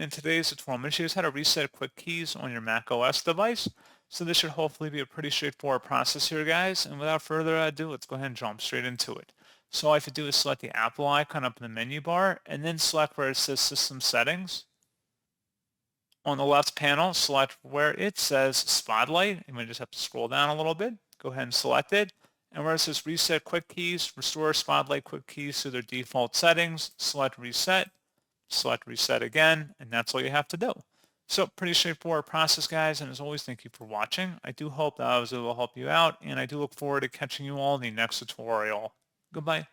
In today's tutorial, I'm going to show you how to reset quick keys on your macOS device. So this should hopefully be a pretty straightforward process here, guys. And without further ado, let's go ahead and jump straight into it. So all I have to do is select the Apple icon up in the menu bar and then select where it says System Settings. On the left panel, select where it says Spotlight. And we just have to scroll down a little bit. Go ahead and select it. And where it says Reset Quick Keys, restore Spotlight Quick Keys to their default settings. Select Reset. Select Reset again, and that's all you have to do. So pretty straightforward process, guys, and as always, thank you for watching. I do hope that I was able to help you out, and I do look forward to catching you all in the next tutorial. Goodbye.